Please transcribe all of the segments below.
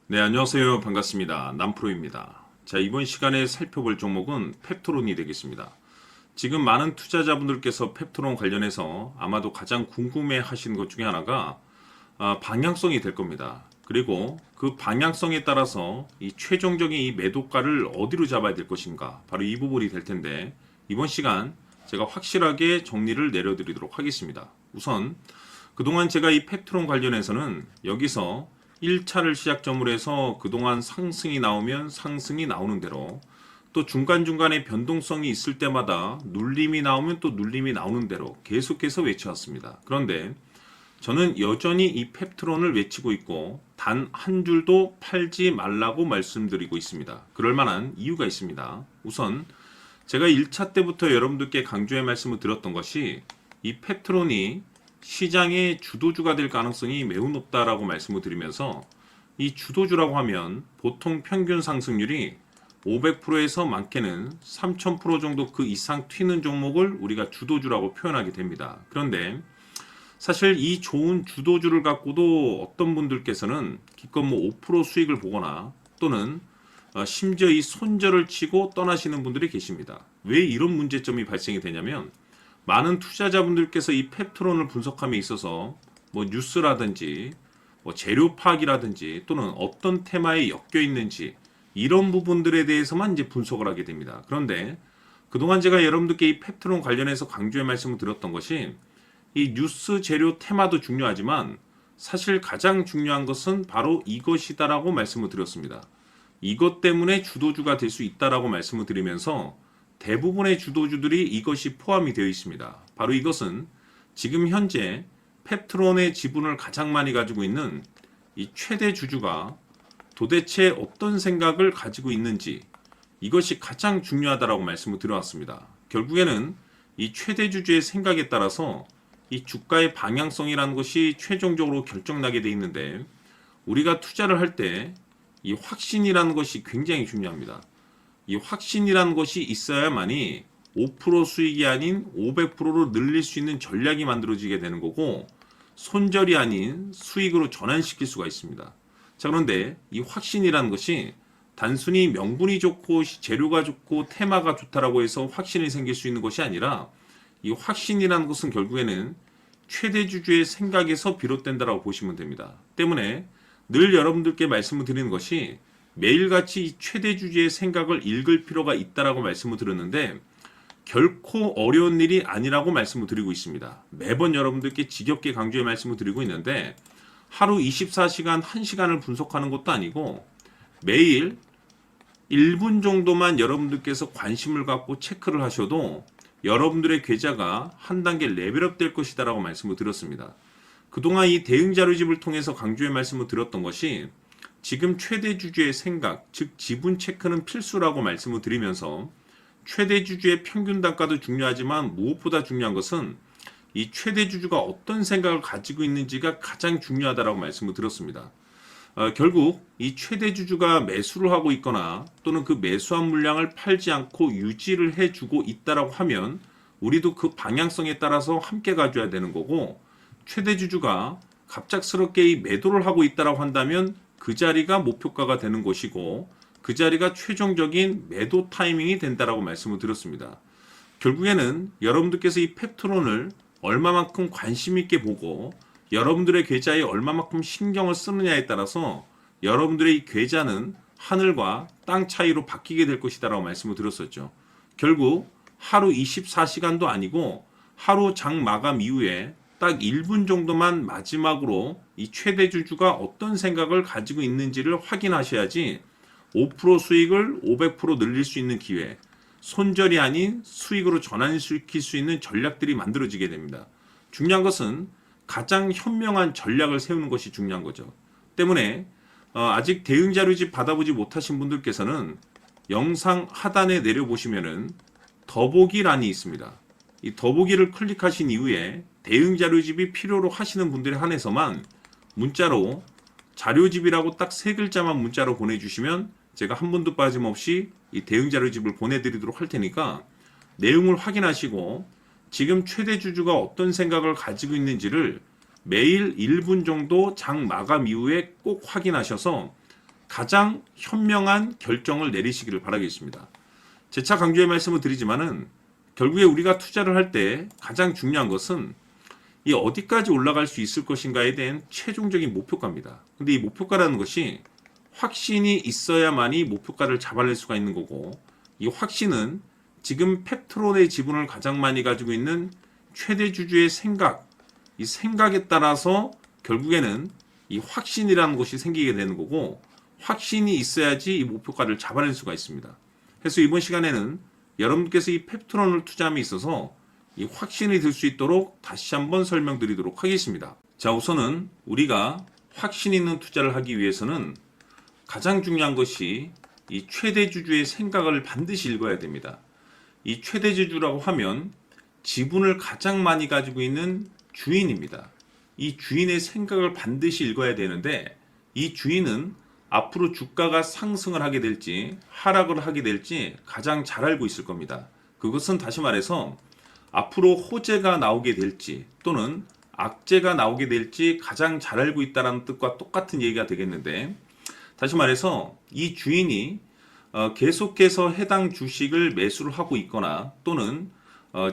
네, 안녕하세요. 반갑습니다. 남프로입니다. 자, 이번 시간에 살펴볼 종목은 펩토론이 되겠습니다. 지금 많은 투자자분들께서 펩토론 관련해서 아마도 가장 궁금해 하시는 것 중에 하나가 방향성이 될 겁니다. 그리고 그 방향성에 따라서 이 최종적인 이 매도가를 어디로 잡아야 될 것인가, 바로 이 부분이 될 텐데, 이번 시간 제가 확실하게 정리를 내려드리도록 하겠습니다. 우선 그동안 제가 이 펩토론 관련해서는 여기서 1차를 시작점으로 해서 그동안 상승이 나오면 상승이 나오는 대로, 또 중간중간에 변동성이 있을 때마다 눌림이 나오면 또 눌림이 나오는 대로 계속해서 외쳐왔습니다. 그런데 저는 여전히 이 펩트론을 외치고 있고 단 한 줄도 팔지 말라고 말씀드리고 있습니다. 그럴 만한 이유가 있습니다. 우선 제가 1차 때부터 여러분들께 강조의 말씀을 드렸던 것이 이 펩트론이 시장의 주도주가 될 가능성이 매우 높다라고 말씀을 드리면서, 이 주도주라고 하면 보통 평균 상승률이 500%에서 많게는 3000% 정도 그 이상 튀는 종목을 우리가 주도주라고 표현하게 됩니다. 그런데 사실 이 좋은 주도주를 갖고도 어떤 분들께서는 기껏 뭐 5% 수익을 보거나 또는 심지어 이 손절을 치고 떠나시는 분들이 계십니다. 왜 이런 문제점이 발생이 되냐면, 많은 투자자분들께서 이 펩트론을 분석함에 있어서 뭐 뉴스라든지 뭐 재료 파악이라든지 또는 어떤 테마에 엮여 있는지 이런 부분들에 대해서만 이제 분석을 하게 됩니다. 그런데 그동안 제가 여러분들께 이 펩트론 관련해서 강조의 말씀을 드렸던 것이, 이 뉴스 재료 테마도 중요하지만 사실 가장 중요한 것은 바로 이것이다라고 말씀을 드렸습니다. 이것 때문에 주도주가 될 수 있다라고 말씀을 드리면서 대부분의 주도주들이 이것이 포함이 되어 있습니다. 바로 이것은 지금 현재 펩트론의 지분을 가장 많이 가지고 있는 이 최대 주주가 도대체 어떤 생각을 가지고 있는지, 이것이 가장 중요하다라고 말씀을 드려왔습니다. 결국에는 이 최대 주주의 생각에 따라서 이 주가의 방향성이라는 것이 최종적으로 결정나게 돼 있는데, 우리가 투자를 할 때 이 확신이라는 것이 굉장히 중요합니다. 이 확신이라는 것이 있어야만이 5% 수익이 아닌 500%로 늘릴 수 있는 전략이 만들어지게 되는 거고, 손절이 아닌 수익으로 전환시킬 수가 있습니다. 자, 그런데 이 확신이라는 것이 단순히 명분이 좋고 재료가 좋고 테마가 좋다라고 해서 확신이 생길 수 있는 것이 아니라, 이 확신이라는 것은 결국에는 최대 주주의 생각에서 비롯된다라고 보시면 됩니다. 때문에 늘 여러분들께 말씀을 드리는 것이, 매일같이 이 최대 주주의 생각을 읽을 필요가 있다라고 말씀을 드렸는데 결코 어려운 일이 아니라고 말씀을 드리고 있습니다. 매번 여러분들께 지겹게 강조의 말씀을 드리고 있는데, 하루 24시간 1시간을 분석하는 것도 아니고 매일 1분 정도만 여러분들께서 관심을 갖고 체크를 하셔도 여러분들의 계좌가 한 단계 레벨업 될 것이다라고 말씀을 드렸습니다. 그동안 이 대응 자료집을 통해서 강조의 말씀을 드렸던 것이, 지금 최대 주주의 생각, 즉 지분 체크는 필수라고 말씀을 드리면서, 최대 주주의 평균 단가도 중요하지만 무엇보다 중요한 것은 이 최대 주주가 어떤 생각을 가지고 있는지가 가장 중요하다라고 말씀을 드렸습니다. 결국 이 최대 주주가 매수를 하고 있거나 또는 그 매수한 물량을 팔지 않고 유지를 해주고 있다라고 하면 우리도 그 방향성에 따라서 함께 가져야 되는 거고, 최대 주주가 갑작스럽게 이 매도를 하고 있다라고 한다면 그 자리가 목표가가 되는 것이고, 그 자리가 최종적인 매도 타이밍이 된다라고 말씀을 드렸습니다. 결국에는 여러분들께서 이 펩트론을 얼마만큼 관심 있게 보고 여러분들의 계좌에 얼마만큼 신경을 쓰느냐에 따라서 여러분들의 이 계좌는 하늘과 땅 차이로 바뀌게 될 것이다라고 말씀을 드렸었죠. 결국 하루 24시간도 아니고 하루 장 마감 이후에 딱 1분 정도만 마지막으로 이 최대 주주가 어떤 생각을 가지고 있는지를 확인하셔야지 5% 수익을 500% 늘릴 수 있는 기회, 손절이 아닌 수익으로 전환시킬 수 있는 전략들이 만들어지게 됩니다. 중요한 것은 가장 현명한 전략을 세우는 것이 중요한 거죠. 때문에 아직 대응 자료집 받아보지 못하신 분들께서는 영상 하단에 내려보시면은 더보기란이 있습니다. 이 더보기를 클릭하신 이후에 대응 자료집이 필요로 하시는 분들에 한해서만 문자로 자료집이라고 딱 3글자만 문자로 보내주시면 제가 한 분도 빠짐없이 이 대응 자료집을 보내드리도록 할 테니까 내용을 확인하시고 지금 최대 주주가 어떤 생각을 가지고 있는지를 매일 1분 정도 장 마감 이후에 꼭 확인하셔서 가장 현명한 결정을 내리시기를 바라겠습니다. 재차 강조의 말씀을 드리지만은 결국에 우리가 투자를 할 때 가장 중요한 것은 이 어디까지 올라갈 수 있을 것인가에 대한 최종적인 목표가입니다. 근데 이 목표가라는 것이 확신이 있어야만이 목표가를 잡아낼 수가 있는 거고, 이 확신은 지금 펩트론의 지분을 가장 많이 가지고 있는 최대 주주의 생각, 이 생각에 따라서 결국에는 이 확신이라는 것이 생기게 되는 거고, 확신이 있어야지 이 목표가를 잡아낼 수가 있습니다. 그래서 이번 시간에는 여러분께서 이 펩트론을 투자함에 있어서 이 확신이 들 수 있도록 다시 한번 설명드리도록 하겠습니다. 자, 우선은 우리가 확신 있는 투자를 하기 위해서는 가장 중요한 것이 이 최대 주주의 생각을 반드시 읽어야 됩니다. 이 최대 주주라고 하면 지분을 가장 많이 가지고 있는 주인입니다. 이 주인의 생각을 반드시 읽어야 되는데, 이 주인은 앞으로 주가가 상승을 하게 될지 하락을 하게 될지 가장 잘 알고 있을 겁니다. 그것은 다시 말해서 앞으로 호재가 나오게 될지 또는 악재가 나오게 될지 가장 잘 알고 있다는 뜻과 똑같은 얘기가 되겠는데, 다시 말해서 이 주인이 계속해서 해당 주식을 매수를 하고 있거나 또는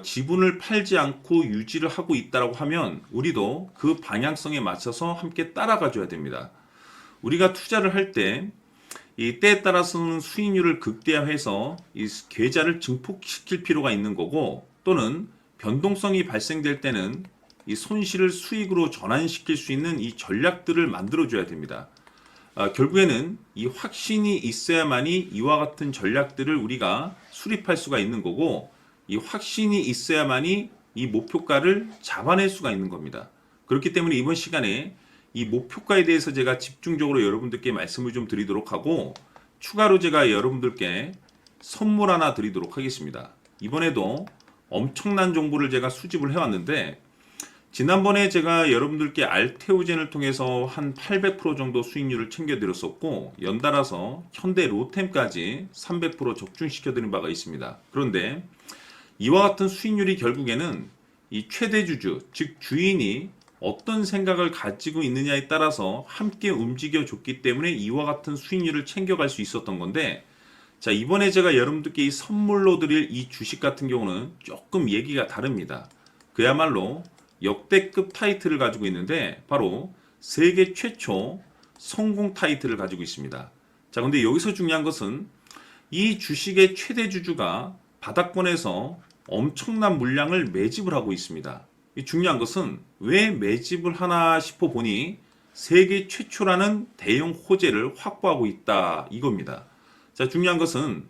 지분을 팔지 않고 유지를 하고 있다고 하면 우리도 그 방향성에 맞춰서 함께 따라가 줘야 됩니다. 우리가 투자를 할 때 이 때에 따라서는 수익률을 극대화해서 이 계좌를 증폭시킬 필요가 있는 거고, 또는 변동성이 발생될 때는 이 손실을 수익으로 전환시킬 수 있는 이 전략들을 만들어 줘야 됩니다. 결국에는 이 확신이 있어야만이 이와 같은 전략들을 우리가 수립할 수가 있는 거고, 이 확신이 있어야만이 이 목표가를 잡아낼 수가 있는 겁니다. 그렇기 때문에 이번 시간에 이 목표가에 대해서 제가 집중적으로 여러분들께 말씀을 좀 드리도록 하고, 추가로 제가 여러분들께 선물 하나 드리도록 하겠습니다. 이번에도 엄청난 정보를 제가 수집을 해왔는데, 지난번에 제가 여러분들께 알테오젠을 통해서 한 800% 정도 수익률을 챙겨드렸었고, 연달아서 현대 로템까지 300% 적중시켜드린 바가 있습니다. 그런데 이와 같은 수익률이 결국에는 이 최대 주주, 즉 주인이 어떤 생각을 가지고 있느냐에 따라서 함께 움직여 줬기 때문에 이와 같은 수익률을 챙겨갈 수 있었던 건데, 자, 이번에 제가 여러분들께 이 선물로 드릴 이 주식 같은 경우는 조금 얘기가 다릅니다. 그야말로 역대급 타이틀을 가지고 있는데 바로 세계 최초 성공 타이틀을 가지고 있습니다. 자, 근데 여기서 중요한 것은 이 주식의 최대 주주가 바닥권에서 엄청난 물량을 매집을 하고 있습니다. 이 중요한 것은 왜 매집을 하나 싶어 보니 세계 최초라는 대형 호재를 확보하고 있다, 이겁니다. 자, 중요한 것은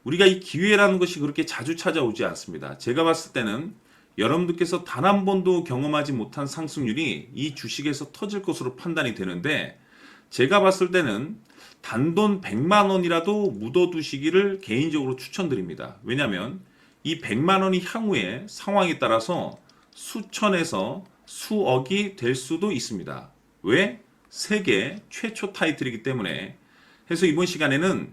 우리가 이 기회라는 것이 그렇게 자주 찾아오지 않습니다. 제가 봤을 때는 여러분들께서 단 한 번도 경험하지 못한 상승률이 이 주식에서 터질 것으로 판단이 되는데, 제가 봤을 때는 단돈 100만 원이라도 묻어두시기를 개인적으로 추천드립니다. 왜냐하면 이 100만 원이 향후에 상황에 따라서 수천에서 수억이 될 수도 있습니다. 왜? 세계 최초 타이틀이기 때문에. 해서 이번 시간에는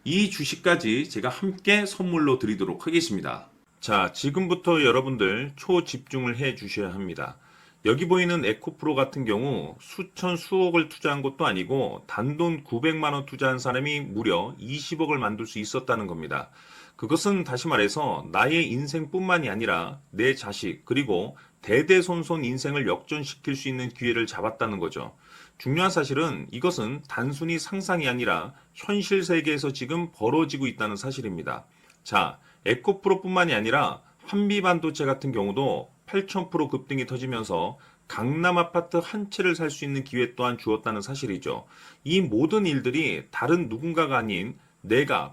이 주식까지 제가 함께 선물로 드리도록 하겠습니다. 자, 지금부터 여러분들 초집중을 해 주셔야 합니다. 여기 보이는 에코프로 같은 경우 수천 수억을 투자한 것도 아니고 단돈 900만 원 투자한 사람이 무려 20억을 만들 수 있었다는 겁니다. 그것은 다시 말해서 나의 인생뿐만이 아니라 내 자식 그리고 대대손손 인생을 역전시킬 수 있는 기회를 잡았다는 거죠. 중요한 사실은 이것은 단순히 상상이 아니라 현실 세계에서 지금 벌어지고 있다는 사실입니다. 자, 에코프로뿐만이 아니라 한미반도체 같은 경우도 8,000% 급등이 터지면서 강남 아파트 한 채를 살 수 있는 기회 또한 주었다는 사실이죠. 이 모든 일들이 다른 누군가가 아닌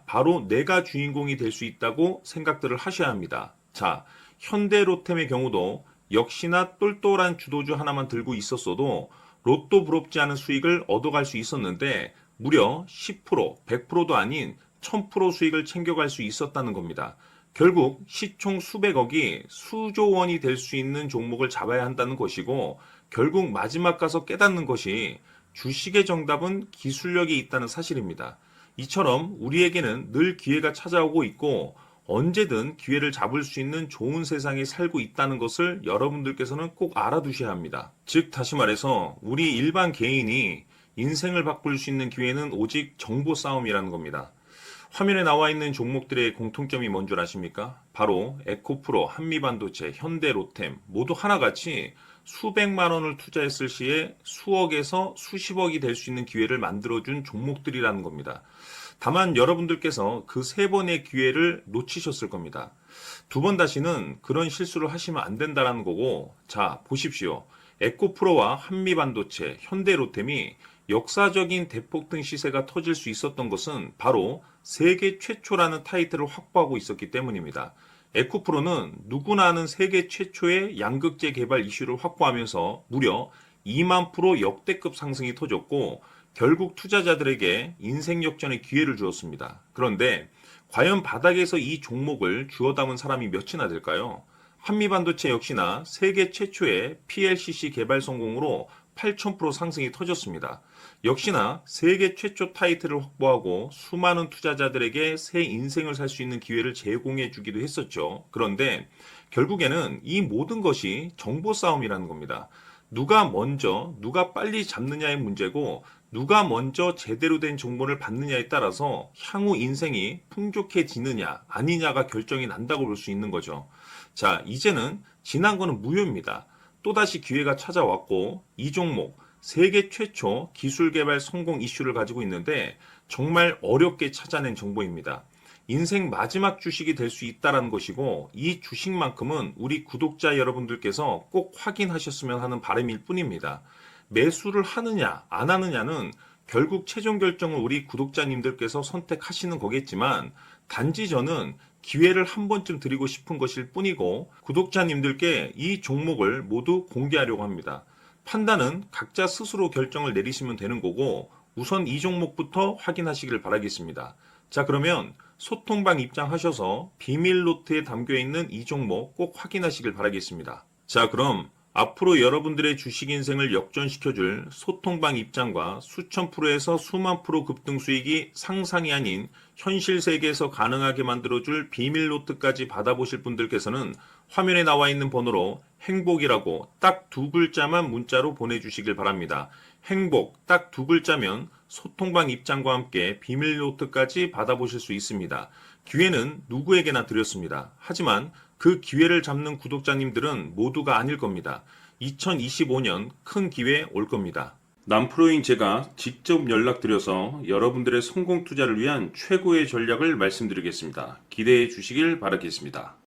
바로 내가 주인공이 될 수 있다고 생각들을 하셔야 합니다. 자, 현대로템의 경우도 역시나 똘똘한 주도주 하나만 들고 있었어도 로또 부럽지 않은 수익을 얻어갈 수 있었는데 무려 10%, 100%도 아닌 1000% 수익을 챙겨갈 수 있었다는 겁니다. 결국 시총 수백억이 수조 원이 될 수 있는 종목을 잡아야 한다는 것이고, 결국 마지막 가서 깨닫는 것이 주식의 정답은 기술력이 있다는 사실입니다. 이처럼 우리에게는 늘 기회가 찾아오고 있고 언제든 기회를 잡을 수 있는 좋은 세상에 살고 있다는 것을 여러분들께서는 꼭 알아두셔야 합니다. 즉 다시 말해서 우리 일반 개인이 인생을 바꿀 수 있는 기회는 오직 정보 싸움이라는 겁니다. 화면에 나와 있는 종목들의 공통점이 뭔 줄 아십니까? 바로 에코프로, 한미반도체, 현대로템 모두 하나같이 수백만 원을 투자했을 시에 수억에서 수십억이 될 수 있는 기회를 만들어준 종목들이라는 겁니다. 다만 여러분들께서 그 세 번의 기회를 놓치셨을 겁니다. 두 번 다시는 그런 실수를 하시면 안 된다는 거고, 자, 보십시오. 에코프로와 한미반도체, 현대로템이 역사적인 대폭등 시세가 터질 수 있었던 것은 바로 세계 최초라는 타이틀을 확보하고 있었기 때문입니다. 에코프로는 누구나 아는 세계 최초의 양극재 개발 이슈를 확보하면서 무려 2만 프로 역대급 상승이 터졌고 결국 투자자들에게 인생 역전의 기회를 주었습니다. 그런데 과연 바닥에서 이 종목을 주워 담은 사람이 몇이나 될까요? 한미반도체 역시나 세계 최초의 PLCC 개발 성공으로 8,000% 상승이 터졌습니다. 역시나 세계 최초 타이틀을 확보하고 수많은 투자자들에게 새 인생을 살 수 있는 기회를 제공해 주기도 했었죠. 그런데 결국에는 이 모든 것이 정보 싸움이라는 겁니다. 누가 먼저, 누가 빨리 잡느냐의 문제고 누가 먼저 제대로 된 정보를 받느냐에 따라서 향후 인생이 풍족해지느냐 아니냐가 결정이 난다고 볼 수 있는 거죠. 자, 이제는 지난 거는 무효입니다. 또다시 기회가 찾아왔고 이 종목 세계 최초 기술 개발 성공 이슈를 가지고 있는데 정말 어렵게 찾아낸 정보입니다. 인생 마지막 주식이 될 수 있다는 것이고 이 주식만큼은 우리 구독자 여러분들께서 꼭 확인하셨으면 하는 바람일 뿐입니다. 매수를 하느냐 안 하느냐는 결국 최종 결정을 우리 구독자님들께서 선택하시는 거겠지만 단지 저는 기회를 한 번쯤 드리고 싶은 것일 뿐이고 구독자님들께 이 종목을 모두 공개하려고 합니다. 판단은 각자 스스로 결정을 내리시면 되는 거고 우선 이 종목부터 확인하시길 바라겠습니다. 자, 그러면 소통방 입장하셔서 비밀 노트에 담겨 있는 이 종목 꼭 확인하시길 바라겠습니다. 자, 그럼 앞으로 여러분들의 주식 인생을 역전시켜줄 소통방 입장과 수천 프로에서 수만 프로 급등 수익이 상상이 아닌 현실 세계에서 가능하게 만들어줄 비밀 노트까지 받아보실 분들께서는 화면에 나와 있는 번호로 행복이라고 딱 두 글자만 문자로 보내주시길 바랍니다. 행복 딱 두 글자면 소통방 입장과 함께 비밀 노트까지 받아보실 수 있습니다. 기회는 누구에게나 드렸습니다. 하지만 그 기회를 잡는 구독자님들은 모두가 아닐 겁니다. 2025년 큰 기회 올 겁니다. 남프로인 제가 직접 연락드려서 여러분들의 성공 투자를 위한 최고의 전략을 말씀드리겠습니다. 기대해 주시길 바라겠습니다.